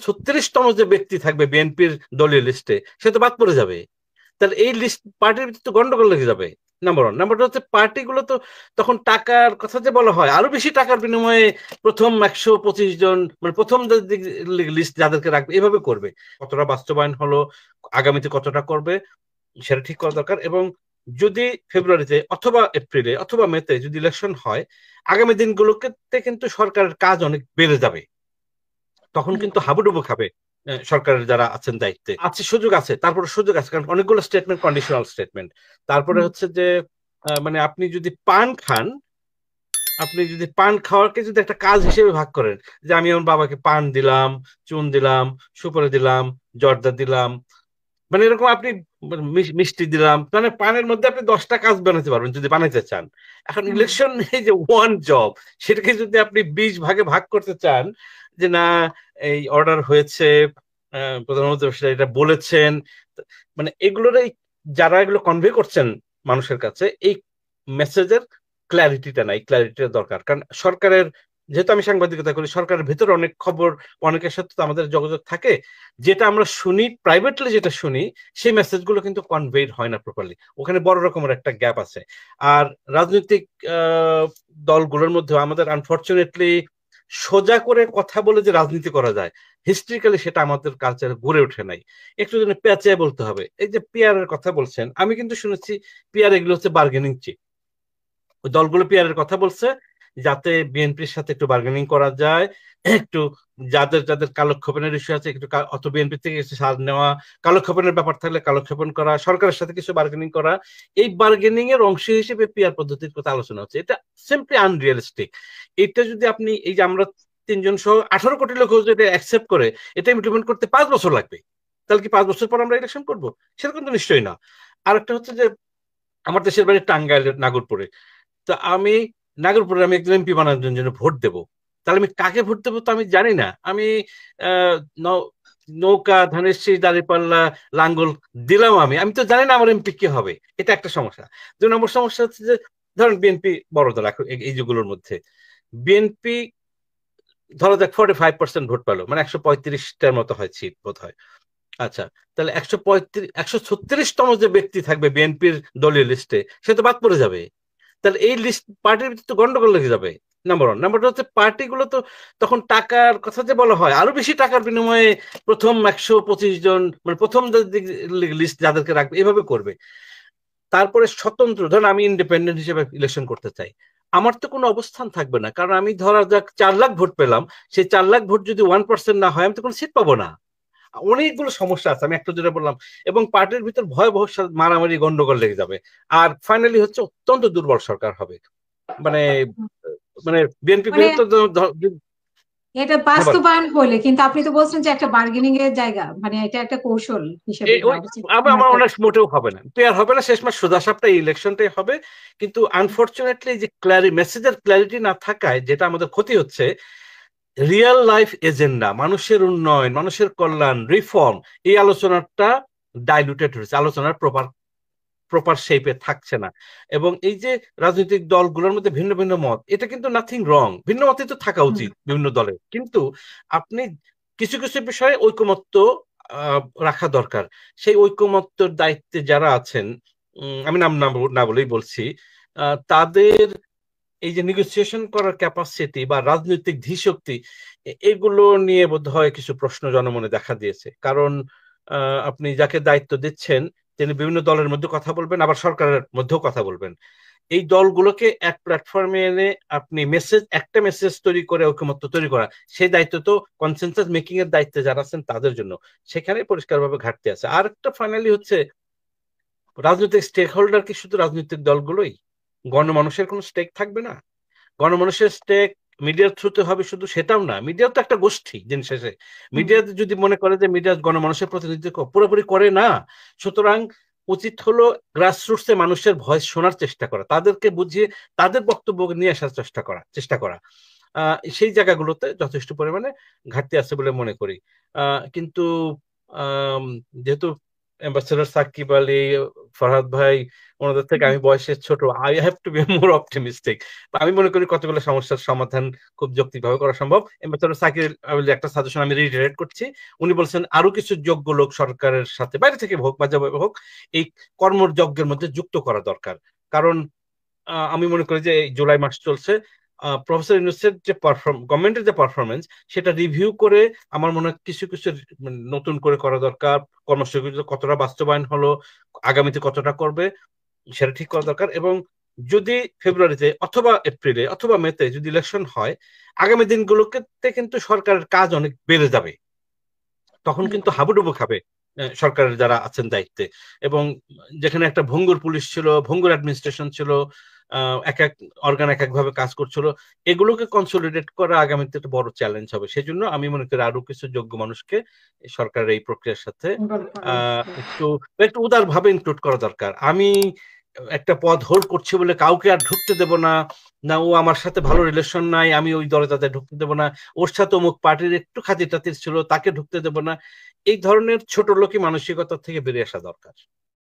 36তম যে ব্যক্তি থাকবে বিএনপির দলীয় লিস্টে, সে তো বাদ পড়ে যাবে। তাহলে এই লিস্ট পার্টির ভিতরে তো গন্ডগোল লেগে যাবে। Number one. নাম্বার টু হচ্ছে পার্টিগুলো তো তখন টাকার কথা যে বলা হয়, আরো বেশি টাকার বিনিময়ে প্রথম 125 জন, মানে প্রথম লিস্ট যাদেরকে রাখবে এভাবে করবে। কতটা বাস্তবায়ন হলো, আগামীতে কতটা করবে, সেটা ঠিক করা দরকার। এবং যদি ফেব্রুয়ারিতে অথবা এপ্রিলে অথবা মেতে যদি ইলেকশন হয়, আগামী দিনগুলোতে কিন্তু সরকারের কাজ অনেক বেড়ে যাবে। তখন কিন্তু হাবুডুবু খাবে সরকারের যারা আছেন দায়িত্বে। আছে, সুযোগ আছে, তারপরে সুযোগ আছে, কারণ অনেকগুলো স্টেটমেন্ট কন্ডিশনাল স্টেটমেন্ট। তারপরে হচ্ছে যে মানে আপনি যদি পান খান, আপনি যদি পান খাওয়াকে যদি একটা কাজ হিসেবে ভাগ করেন, যে আমি আমার বাবাকে পান দিলাম, চুন দিলাম, সুপারি দিলাম, জর্দা দিলাম, মানে এরকম আপনি মানে মিষ্টি দিলাম, মানে পানের মধ্যে আপনি 10টা কাজ বানাতে পারবেন যদি বানাইতে চান। এখন ইলেকশন এই যে ওয়ান জব, সেটাকে যদি আপনি 20 ভাগে ভাগ করতে চান, যে না এই অর্ডার হয়েছে, প্রধানমন্ত্রী এটা বলেছেন, মানে এগুলোর এই যারা এগুলো কনভে করছেন মানুষের কাছে, এই মেসেজের ক্ল্যারিটিটা নাই, ক্ল্যারিটিটা দরকার। কারণ সরকারের, যেহেতু আমি সাংবাদিকতা করি, সরকারের ভেতরে অনেক খবর, অনেকের সাথে তো আমাদের যোগাযোগ থাকে, যেটা আমরা শুনি প্রাইভেটলি, যেটা শুনি সেই মেসেজগুলো কিন্তু কনভেড হয় না প্রপারলি। ওখানে বড় রকমের একটা গ্যাপ আছে। আর রাজনৈতিক দলগুলোর মধ্যে আমাদের আনফর্চুনেটলি সোজা করে কথা বলে যে রাজনীতি করা যায়, হিস্ট্রিক্যালি সেটা আমাদের কালচারে গড়ে ওঠে নাই। একটু যেন পেঁচিয়ে বলতে হবে। এই যে পিয়ারের কথা বলছেন, আমি কিন্তু শুনেছি পিয়ার এগুলো হচ্ছে বার্গেনিং চিপ। ওই দলগুলো পিয়ারের কথা বলছে যাতে বিএনপির সাথে একটু বার্গেনিং করা যায়, একটু যাদের যাদের কালক্ষেপণের ইস্যু আছে একটু অত বিএনপি থেকে কিছু ছাড় নেওয়া, কালক্ষেপণের ব্যাপার থাকলে কালক্ষেপণ করা, সরকারের সাথে কিছু বার্গেনিং করা। এই বার্গেনিং এর অংশ হিসেবে পিয়ার পদ্ধতির কথা আলোচনা হচ্ছে। এটা সিম্পলি আনরিয়ালিস্টিক। এটা যদি আপনি, এই যে আমরা 3 জন সহ 18 কোটি লোক যদি অ্যাকসেপ্ট করে, এটা ইমপ্লিমেন্ট করতে 5 বছর লাগবে, তাহলে কি 5 বছর পর আমরা ইলেকশন করবো? সেরকম তো নিশ্চয়ই না। আরেকটা হচ্ছে যে আমার দেশের বাড়ি টাঙ্গাইল নাগরপুরে। তো আমি নাগরপুরে আমি একজন এমপি বানানোর জন্য ভোট দেব। তাহলে আমি কাকে ভোট দেবো তো আমি জানি না। আমি আহ, নৌ- নৌকা, ধানের শীষ, দাঁড়িপাল্লা, লাঙ্গল দিলাম, আমি আমি তো জানি না আমার এমপি কি হবে। এটা একটা সমস্যা। 2 নম্বর সমস্যা হচ্ছে যে ধরেন বিএনপি বড় দল এখন এই যেগুলোর মধ্যে, বিএনপি ধরো যাক 45% ভোট পেলো, মানে 135টার মতো হয় সিট বোধ হয়। আচ্ছা, তাহলে 136তম যে ব্যক্তি থাকবে বিএনপির দলীয় লিস্টে, সে তো বাদ পড়ে যাবে। তাহলে এই লিস্ট পার্টির ভিতরে তো গন্ডগোল লেগে যাবে। Number one. নাম্বার টু হচ্ছে পার্টিগুলো তো তখন টাকার কথা যে বলা হয়, আরো বেশি টাকার বিনিময়ে প্রথম 125 জন, মানে প্রথম লিস্ট যাদেরকে রাখবে এভাবে করবে। তারপরে স্বতন্ত্র, ধরেন আমি ইন্ডিপেন্ডেন্ট হিসেবে ইলেকশন করতে চাই, আমার তো কোনো অবস্থান থাকবে না, কারণ আমি ধরা যাক 4 লাখ ভোট পেলাম, সেই 4 লাখ ভোট যদি 1% না হয়, আমি তো কোনো সিট পাবো না। অনেকগুলো সমস্যা আছে, আমি একটা যেটা বললাম। এবং পার্টির ভিতর ভয়াবহ মারামারি, গন্ডগোল লেগে যাবে। আর ফাইনালি হচ্ছে অত্যন্ত দুর্বল সরকার হবে। মানে মানে বিএনপি মানে বৃহত্তর এটা হ্যাঁ বলেন। বাস্তবায়ন হলে, কিন্তু আপনি তো বলছেন যে একটা বার্গেনিং এর জায়গা, মানে এটা একটা কৌশল হিসেবে ওই আবার আমার অনেক মোটেও হবে না, ক্লিয়ার হবে না, শেষমেশ সোজাসাপটা ইলেকশনটাই হবে। কিন্তু আনফর্চুনেটলি যে মেসেজের ক্ল্যারিটি না থাকায় যেটা আমাদের ক্ষতি হচ্ছে, রিয়েল লাইফ এজেন্ডা, মানুষের উন্নয়ন, মানুষের কল্যাণ, রিফর্ম, এই আলোচনাটা ডাইলুটেড হয়েছে, আলোচনার প্রপার প্রপার শেপে থাকছে না। এবং এই যে রাজনৈতিক দলগুলোর মধ্যে ভিন্ন ভিন্ন মত, এটা কিন্তু নাথিং রং, ভিন্ন মতই তো থাকা উচিত বিভিন্ন দলের, কিন্তু আপনি কিছু কিছু বিষয়ে ঐকমত্য রাখা দরকার। সেই ঐকমত্যর দায়িত্বে যারা আছেন, আমি নাম না বলেই বলছি, তাদের এই যে নেগোসিয়েশন করার ক্যাপাসিটি বা রাজনৈতিক ধীশক্তি, এগুলো নিয়ে বোধহয় কিছু প্রশ্ন জনমনে দেখা দিয়েছে। কারণ আপনি যাকে দায়িত্ব দিচ্ছেন, তিনি বিভিন্ন দলের মধ্যে কথা বলবেন, আবার সরকারের মধ্যেও কথা বলবেন। এই দলগুলোকে এক প্ল্যাটফর্মে এনে আপনি একটা মেসেজ তৈরি করে ঐকমত্য তৈরি করা, সেই দায়িত্ব তো কনসেনসাস মেকিং এর দায়িত্বে যারা আছেন তাদের জন্য। সেখানে পরিষ্কারভাবে ঘাটতি আছে। আর একটা ফাইনালি হচ্ছে, রাজনৈতিক স্টেক হোল্ডার কি শুধু রাজনৈতিক দলগুলোই? গণমানুষের কোনো স্টেক থাকবে না? গণমানুষের স্টেক মিডিয়ার থ্রুতে হবে শুধু, সেটাও না, মিডিয়া তো একটা গোষ্ঠী দিন শেষে। মিডিয়া যদি মনে করে যে মিডিয়া গণমানুষের প্রতিনিধিত্ব পুরোপুরি করে না, সুতরাং উচিত হলো গ্রাসরুটসে মানুষের ভয়েস শোনার চেষ্টা করা, তাদেরকে বুঝিয়ে তাদের বক্তব্য নিয়ে আসার চেষ্টা করা। সেই জায়গাগুলোতে যথেষ্ট পরিমাণে ঘাটতি আছে বলে মনে করি। কিন্তু যেহেতু অ্যাম্বাসেডর সাকিব আলী ফরহাদ ভাই ওনাদের থেকে আমি বয়সে ছোট, I have to be more optimistic. আমি মনে করি কতগুলো সমস্যার সমাধান খুব যৌক্তিকভাবে করা সম্ভব। এমনি সাকির একটা সাজেশন আমি রিটারেট করছি, উনি বলছেন আরো কিছু যোগ্য লোক সরকারের সাথে বাইরে থেকে হোক বা যেভাবে হোক এই কর্মযজ্ঞের মধ্যে যুক্ত করা দরকার। কারণ আমি মনে করি যে এই জুলাই মাস চলছে, প্রফেসর ইউনূসের যে গভর্নমেন্টের যে পারফরমেন্স সেটা রিভিউ করে আমার মনে হয় কিছু কিছু নতুন করে করা দরকার। কর্মসূচি কতটা বাস্তবায়ন হলো, আগামীতে কতটা করবে সেটা ঠিক করা দরকার। এবং যদি ফেব্রুয়ারিতে অথবা এপ্রিলে অথবা মেতে যদি ইলেকশন হয়, আগামী দিনগুলোতে কিন্তু সরকারের কাজ অনেক বেড়ে যাবে, তখন কিন্তু হাবুডুবু খাবে সরকারের যারা আছেন দায়িত্বে। এবং যেখানে একটা ভঙ্গুর পুলিশ ছিল, ভঙ্গুর অ্যাডমিনিস্ট্রেশন ছিল, এক এক অর্গান এক এক ভাবে কাজ করছিল, এগুলোকে কনসলিডেট করা আগামীতে একটা বড় চ্যালেঞ্জ হবে। সেই জন্য আমি মনে করি আরো কিছু যোগ্য মানুষকে সরকারের এই প্রক্রিয়ার সাথে একটু একটু উদার ভাবে ইনক্লুড করা দরকার। আমি একটা পদ হোল্ড করছি বলে কাউকে আর ঢুকতে দেব না, না ও আমার সাথে ভালো রিলেশন নাই আমি ওই দলে তাদের ঢুকতে দেবো না, ওর সাথে অমুক পার্টির একটু খাতির টাতির ছিল তাকে ঢুকতে দেবো না, এই ধরনের ছোট লোকই মানসিকতা থেকে বেরিয়ে আসা দরকার।